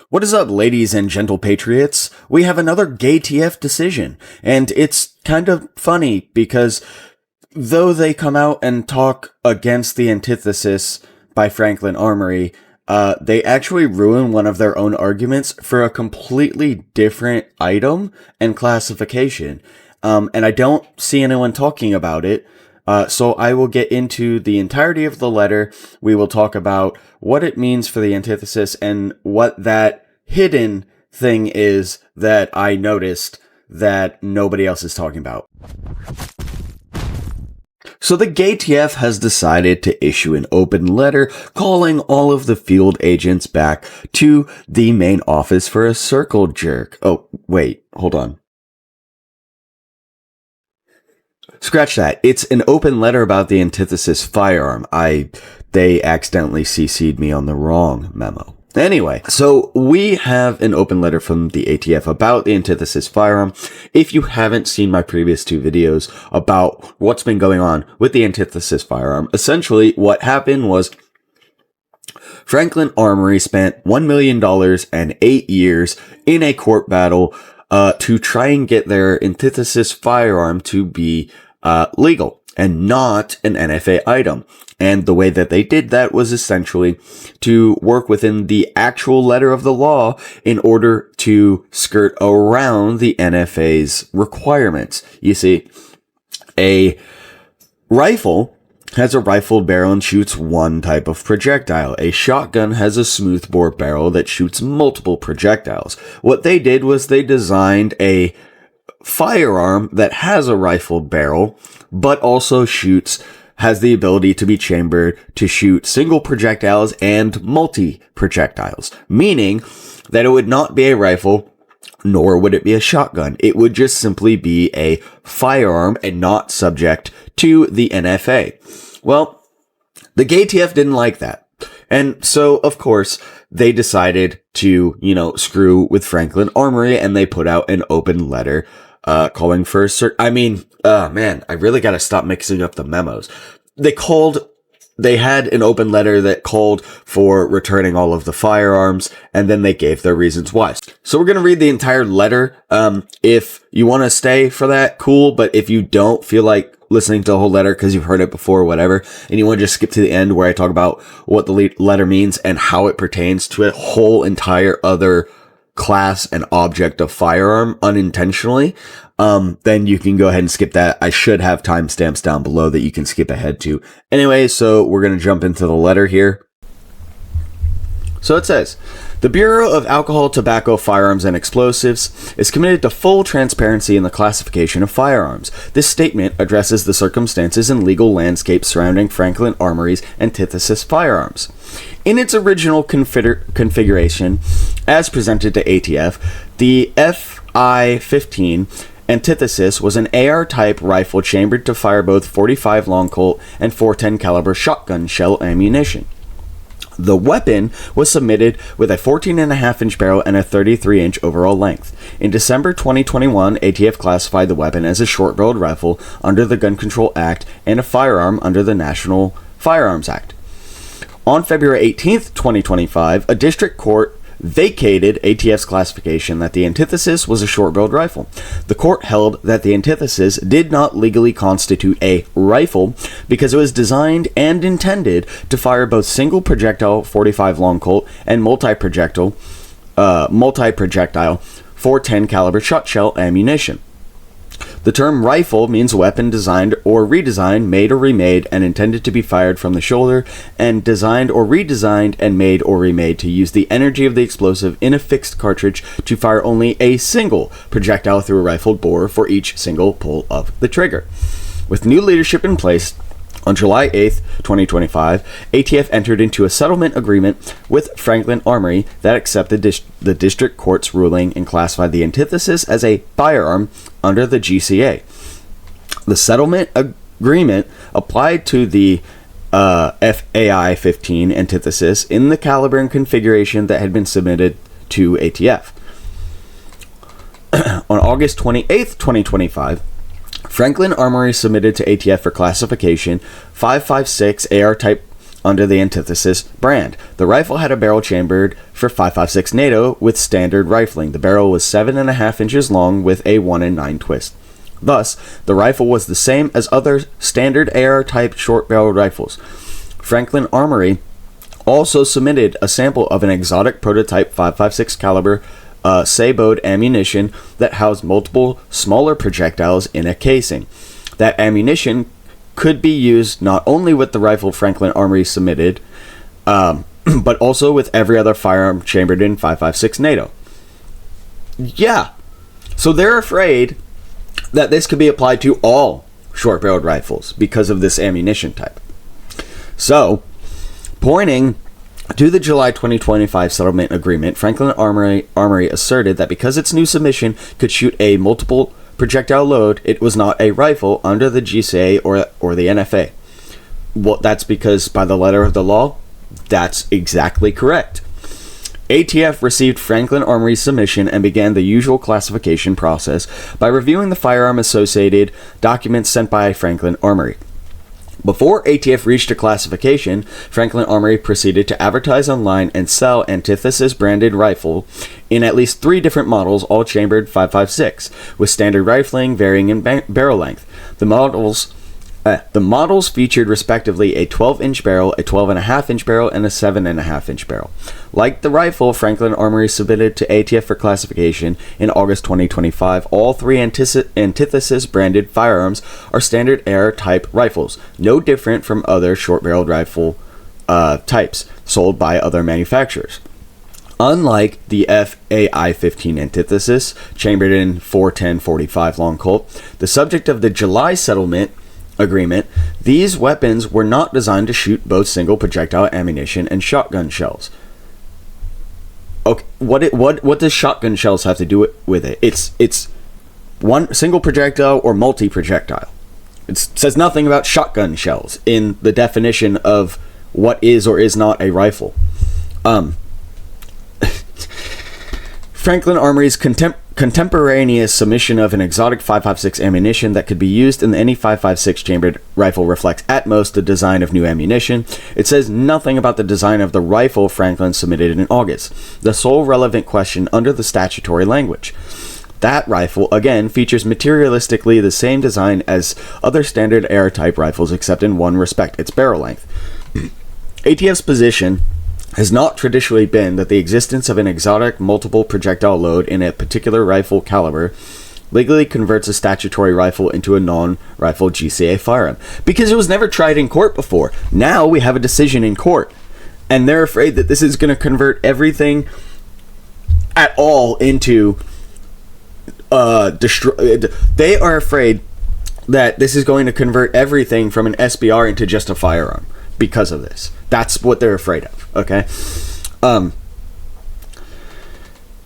What is up, ladies and gentle patriots? We have another gay TF decision, and it's kind of funny because though they come out and talk against the antithesis by Franklin Armory, they actually ruin one of their own arguments for a completely different item and classification. And I don't see anyone talking about it. So I will get into the entirety of the letter. We will talk about what it means for the antithesis and what that hidden thing is that I noticed that nobody else is talking about. So the ATF has decided to issue an open letter calling all of the field agents back to the main office for a circle jerk. Oh, wait, hold on. Scratch that. It's an open letter about the antithesis firearm. They accidentally CC'd me on the wrong memo. Anyway, so we have an open letter from the ATF about the antithesis firearm. If you haven't seen my previous two videos about what's been going on with the antithesis firearm, essentially what happened was Franklin Armory spent $1 million and 8 years in a court battle to try and get their antithesis firearm to be legal and not an NFA item. And the way that they did that was essentially to work within the actual letter of the law in order to skirt around the NFA's requirements. You see, a rifle has a rifled barrel and shoots one type of projectile. A shotgun has a smoothbore barrel that shoots multiple projectiles. What they did was they designed a firearm that has a rifled barrel, but also has the ability to be chambered to shoot single projectiles and multi-projectiles, meaning that it would not be a rifle, nor would it be a shotgun. It would just simply be a firearm and not subject to the NFA. Well, the ATF didn't like that. And so, of course, they decided to, screw with Franklin Armory, and they put out an open letter calling for I really gotta stop mixing up the memos. They had an open letter that called for returning all of the firearms, and then they gave their reasons why. So we're gonna read the entire letter. If you want to stay for that, cool, but if you don't feel like listening to the whole letter because you've heard it before or whatever, and you want to just skip to the end where I talk about what the letter means and how it pertains to a whole entire other class and object of firearm unintentionally, then you can go ahead and skip that. I should have timestamps down below that you can skip ahead to. Anyway, so we're going to jump into the letter here. So it says, the Bureau of Alcohol, Tobacco, Firearms, and Explosives is committed to full transparency in the classification of firearms. This statement addresses the circumstances and legal landscape surrounding Franklin Armory's antithesis firearms. In its original configuration, as presented to ATF, the FI-15 antithesis was an AR-type rifle chambered to fire both .45 long Colt and .410 caliber shotgun shell ammunition. The weapon was submitted with a 14.5-inch barrel and a 33-inch overall length. In December 2021, ATF classified the weapon as a short-barreled rifle under the Gun Control Act and a firearm under the National Firearms Act. On February 18, 2025, a district court vacated ATF's classification that the antithesis was a short-barreled rifle. The court held that the antithesis did not legally constitute a rifle because it was designed and intended to fire both single projectile .45 long Colt and multi-projectile .410 caliber shot shell ammunition. The term rifle means a weapon designed or redesigned, made or remade, and intended to be fired from the shoulder, and designed or redesigned and made or remade to use the energy of the explosive in a fixed cartridge to fire only a single projectile through a rifled bore for each single pull of the trigger. With new leadership in place, on July 8, 2025, ATF entered into a settlement agreement with Franklin Armory that accepted the district court's ruling and classified the antithesis as a firearm under the GCA. The settlement agreement applied to the FAI-15 antithesis in the caliber and configuration that had been submitted to ATF. On August 28, 2025, Franklin Armory submitted to ATF for classification 5.56 AR type under the Antithesis brand. The rifle had a barrel chambered for 5.56 NATO with standard rifling. The barrel was 7.5 inches long with a 1 in 9 twist. Thus, the rifle was the same as other standard AR-type short-barreled rifles. Franklin Armory also submitted a sample of an exotic prototype 5.56 caliber sabot ammunition that housed multiple smaller projectiles in a casing. That ammunition could be used not only with the rifle Franklin Armory submitted, but also with every other firearm chambered in 5.56 NATO. Yeah, so they're afraid that this could be applied to all short-barreled rifles because of this ammunition type. So, pointing to the July 2025 settlement agreement, Franklin Armory asserted that because its new submission could shoot a multiple projectile load, it was not a rifle under the GCA or the NFA. Well, that's because by the letter of the law, that's exactly correct. ATF received Franklin Armory's submission and began the usual classification process by reviewing the firearm associated documents sent by Franklin Armory. Before ATF reached a classification, Franklin Armory proceeded to advertise online and sell Antithesis branded rifle in at least 3 different models, all chambered 5.56, with standard rifling varying in barrel length. The models featured respectively a 12-inch barrel, a 12.5-inch barrel, and a 7.5-inch barrel. Like the rifle Franklin Armory submitted to ATF for classification in August 2025, all 3 Antithesis-branded firearms are standard AR-type rifles, no different from other short-barreled rifle types sold by other manufacturers. Unlike the FAI-15 Antithesis, chambered in 410-45 long Colt, the subject of the July settlement agreement, these weapons were not designed to shoot both single projectile ammunition and shotgun shells. Okay, what does shotgun shells have to do with it? It's one single projectile or multi-projectile. It says nothing about shotgun shells in the definition of what is or is not a rifle. Franklin Armory's contemporaneous submission of an exotic 5.56 ammunition that could be used in any 5.56 chambered rifle reflects at most the design of new ammunition. It says nothing about the design of the rifle Franklin submitted in August, the sole relevant question under the statutory language. That rifle, again, features materialistically the same design as other standard AR-type rifles except in one respect, its barrel length. ATF's position has not traditionally been that the existence of an exotic multiple projectile load in a particular rifle caliber legally converts a statutory rifle into a non-rifle GCA firearm, because it was never tried in court before. Now we have a decision in court, and they're afraid that this is going to convert everything at all into they are afraid that this is going to convert everything from an SBR into just a firearm because of this. That's what they're afraid of, okay?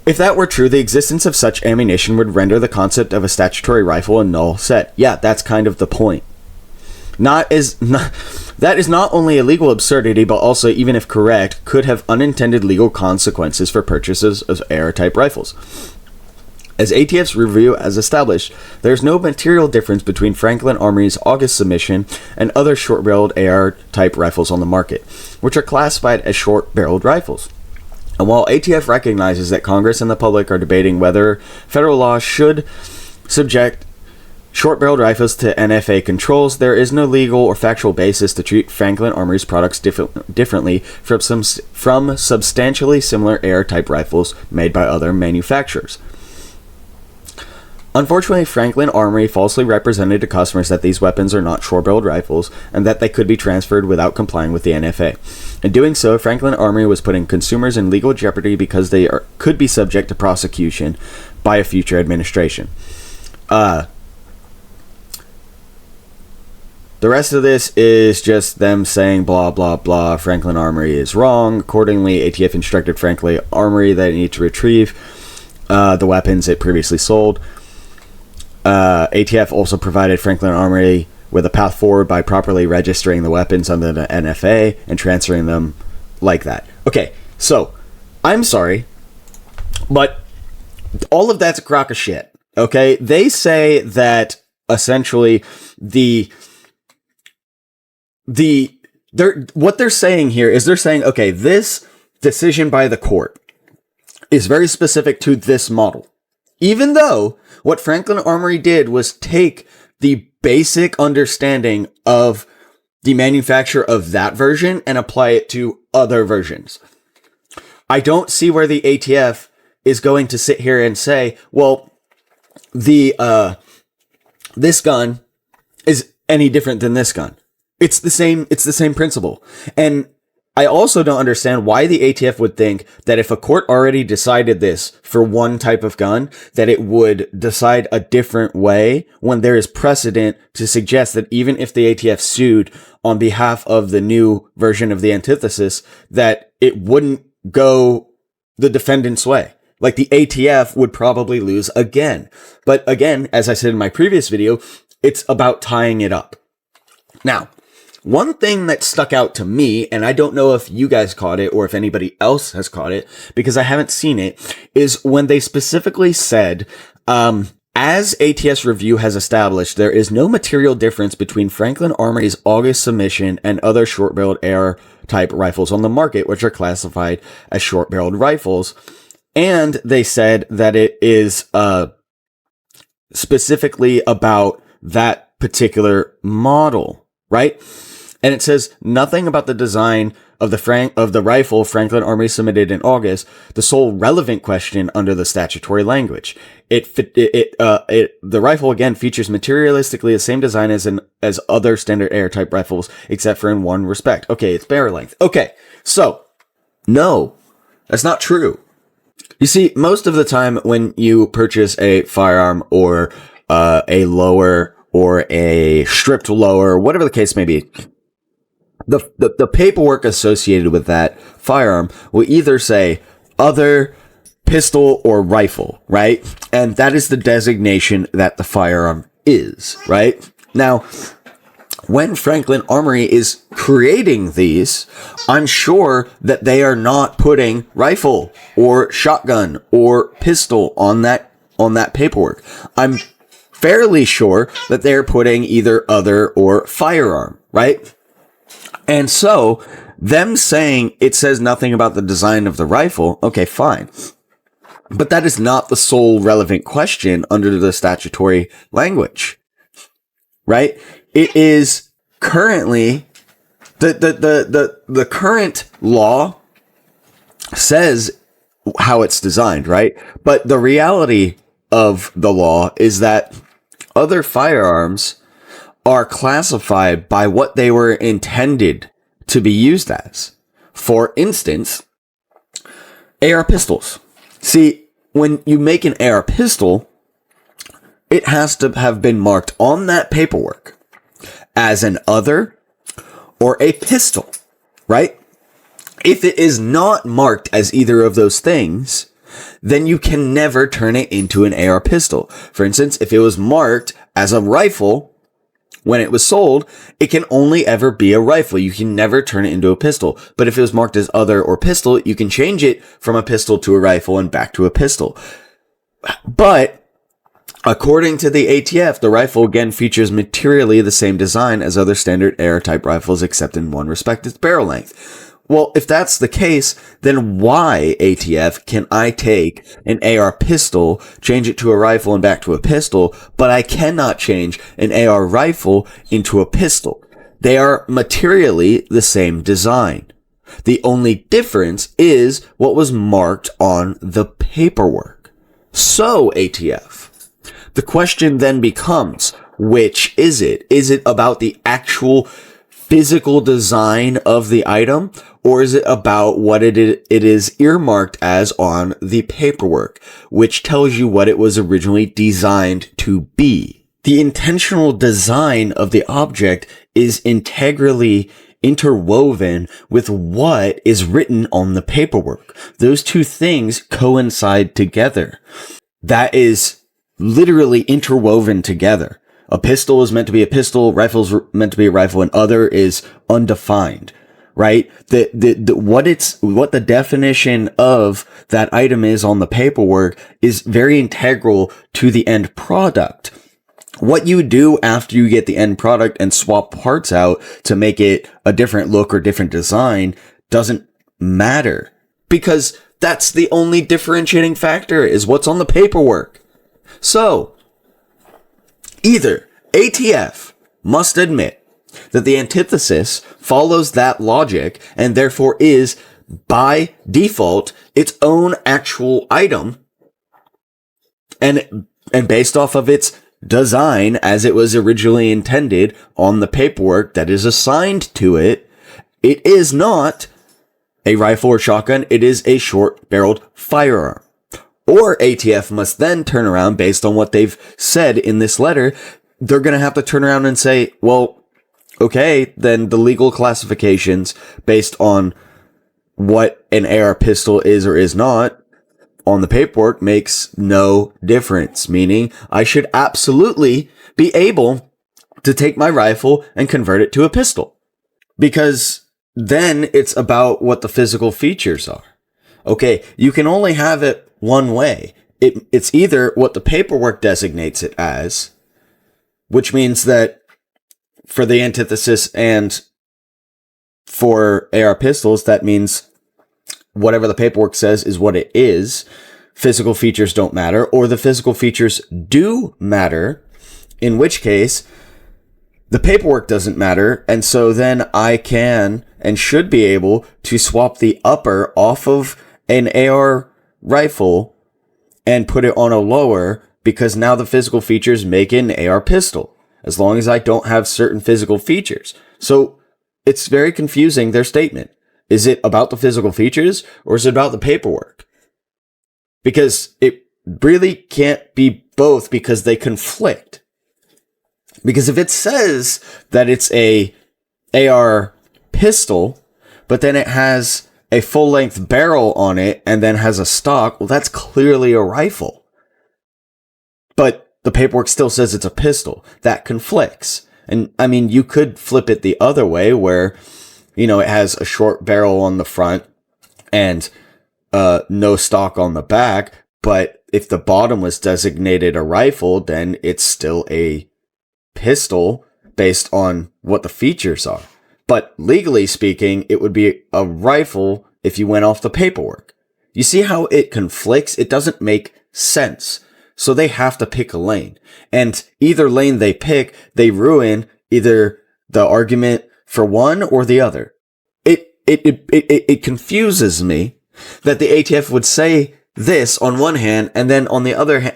If that were true, the existence of such ammunition would render the concept of a statutory rifle a null set. Yeah, that's kind of the point. That is not only a legal absurdity, but also, even if correct, could have unintended legal consequences for purchases of AR-type rifles. As ATF's review has established, there is no material difference between Franklin Armory's August submission and other short-barreled AR-type rifles on the market, which are classified as short-barreled rifles. And while ATF recognizes that Congress and the public are debating whether federal law should subject short-barreled rifles to NFA controls, there is no legal or factual basis to treat Franklin Armory's products differently from substantially similar AR-type rifles made by other manufacturers. Unfortunately, Franklin Armory falsely represented to customers that these weapons are not short-barreled rifles and that they could be transferred without complying with the NFA. In doing so, Franklin Armory was putting consumers in legal jeopardy because they could be subject to prosecution by a future administration. The rest of this is just them saying blah, blah, blah. Franklin Armory is wrong. Accordingly, ATF instructed Franklin Armory that it need to retrieve the weapons it previously sold. ATF also provided Franklin Armory with a path forward by properly registering the weapons under the NFA and transferring them like that. Okay, so, I'm sorry, but all of that's a crock of shit, okay? They say that, essentially, the what they're saying here is they're saying, okay, this decision by the court is very specific to this model. Even though what Franklin Armory did was take the basic understanding of the manufacturer of that version and apply it to other versions. I don't see where the ATF is going to sit here and say, well, this gun is any different than this gun. It's the same principle. And I also don't understand why the ATF would think that if a court already decided this for one type of gun, that it would decide a different way when there is precedent to suggest that even if the ATF sued on behalf of the new version of the antithesis, that it wouldn't go the defendant's way. Like the ATF would probably lose again. But again, as I said in my previous video, it's about tying it up. Now, one thing that stuck out to me, and I don't know if you guys caught it or if anybody else has caught it, because I haven't seen it, is when they specifically said, as ATS review has established, there is no material difference between Franklin Armory's August submission and other short-barreled AR-type rifles on the market, which are classified as short-barreled rifles. And they said that it is specifically about that particular model, right? And it says nothing about the design of the rifle Franklin Armory submitted in August, the sole relevant question under the statutory language. The rifle again features materialistically the same design as other standard AR type rifles, except for in one respect. Okay, it's barrel length. Okay, so no, that's not true. You see, most of the time when you purchase a firearm or a lower or a stripped lower, whatever the case may be, the paperwork associated with that firearm will either say other pistol or rifle, right? And that is the designation that the firearm is, right? Now, when Franklin Armory is creating these, I'm sure that they are not putting rifle or shotgun or pistol on that paperwork. I'm fairly sure that they're putting either other or firearm, right? And so, them saying it says nothing about the design of the rifle, okay, fine. But that is not the sole relevant question under the statutory language, right? It is currently, the current law says how it's designed, right? But the reality of the law is that other firearms are classified by what they were intended to be used as. For instance, AR pistols. See, when you make an AR pistol, it has to have been marked on that paperwork as an other or a pistol, right? If it is not marked as either of those things, then you can never turn it into an AR pistol. For instance, if it was marked as a rifle when it was sold, it can only ever be a rifle. You can never turn it into a pistol. But if it was marked as other or pistol, you can change it from a pistol to a rifle and back to a pistol. But according to the ATF, the rifle again features materially the same design as other standard AR type rifles, except in one respect, its barrel length. Well, if that's the case, then why, ATF, can I take an AR pistol, change it to a rifle and back to a pistol, but I cannot change an AR rifle into a pistol? They are materially the same design. The only difference is what was marked on the paperwork. So, ATF, the question then becomes, which is it? Is it about the actual physical design of the item, or is it about what it is earmarked as on the paperwork, which tells you what it was originally designed to be? The intentional design of the object is integrally interwoven with what is written on the paperwork. Those two things coincide together. That is literally interwoven together. A pistol is meant to be a pistol, rifle's meant to be a rifle, and other is undefined, right? What the definition of that item is on the paperwork is very integral to the end product. What you do after you get the end product and swap parts out to make it a different look or different design doesn't matter, because that's the only differentiating factor, is what's on the paperwork. So, either ATF must admit that the antithesis follows that logic and therefore is, by default, its own actual item, and based off of its design as it was originally intended on the paperwork that is assigned to it, it is not a rifle or shotgun, it is a short-barreled firearm. Or ATF must then turn around, based on what they've said in this letter, they're going to have to turn around and say, well, okay, then the legal classifications based on what an AR pistol is or is not on the paperwork makes no difference, meaning I should absolutely be able to take my rifle and convert it to a pistol, because then it's about what the physical features are. Okay, you can only have it one way. It's either what the paperwork designates it as, which means that for the antithesis and for AR pistols, that means whatever the paperwork says is what it is. Physical features don't matter, or the physical features do matter, in which case the paperwork doesn't matter, and so then I can and should be able to swap the upper off of an AR rifle and put it on a lower, because now the physical features make it an AR pistol, as long as I don't have certain physical features. So it's very confusing, their statement. Is it about the physical features, or is it about the paperwork? Because it really can't be both, because they conflict. Because if it says that it's a AR pistol, but then it has a full-length barrel on it and then has a stock, well, that's clearly a rifle. But the paperwork still says it's a pistol. That conflicts. And, I mean, you could flip it the other way, where it has a short barrel on the front and no stock on the back. But if the bottom was designated a rifle, then it's still a pistol based on what the features are. But legally speaking, it would be a rifle if you went off the paperwork. You see how it conflicts? It doesn't make sense. So they have to pick a lane. And either lane they pick, they ruin either the argument for one or the other. It confuses me that the ATF would say this on one hand, and then on the other hand,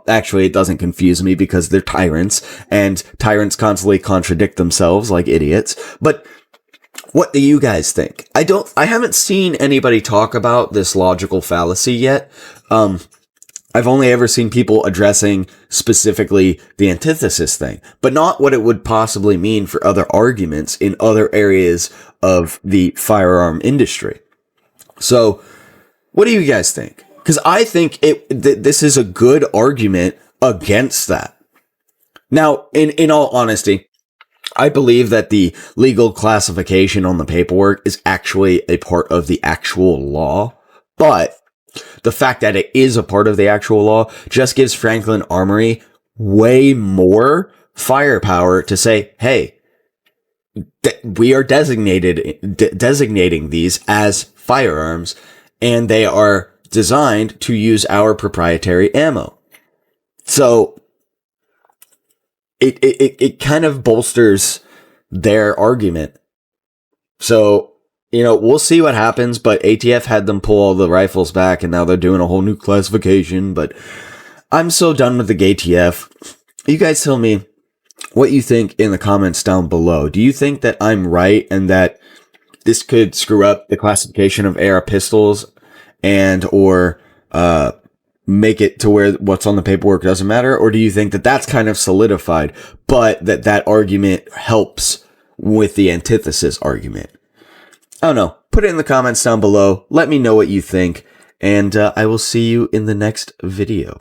actually it doesn't confuse me, because they're tyrants, and tyrants constantly contradict themselves like idiots. But what do you guys think? I haven't seen anybody talk about this logical fallacy yet. I've only ever seen people addressing specifically the antithesis thing, but not what it would possibly mean for other arguments in other areas of the firearm industry. So, what do you guys think? Because I think this is a good argument against that. Now, in all honesty, I believe that the legal classification on the paperwork is actually a part of the actual law, but the fact that it is a part of the actual law just gives Franklin Armory way more firepower to say, hey, we are designating these as firearms, and they are designed to use our proprietary ammo. So it kind of bolsters their argument. So, we'll see what happens, but ATF had them pull all the rifles back, and now they're doing a whole new classification. But I'm so done with the ATF. You guys tell me what you think in the comments down below. Do you think that I'm right and that this could screw up the classification of AR pistols and or make it to where what's on the paperwork doesn't matter? Or do you think that that's kind of solidified, but that argument helps with the antithesis argument? I don't know. Put it in the comments down below. Let me know what you think, and I will see you in the next video.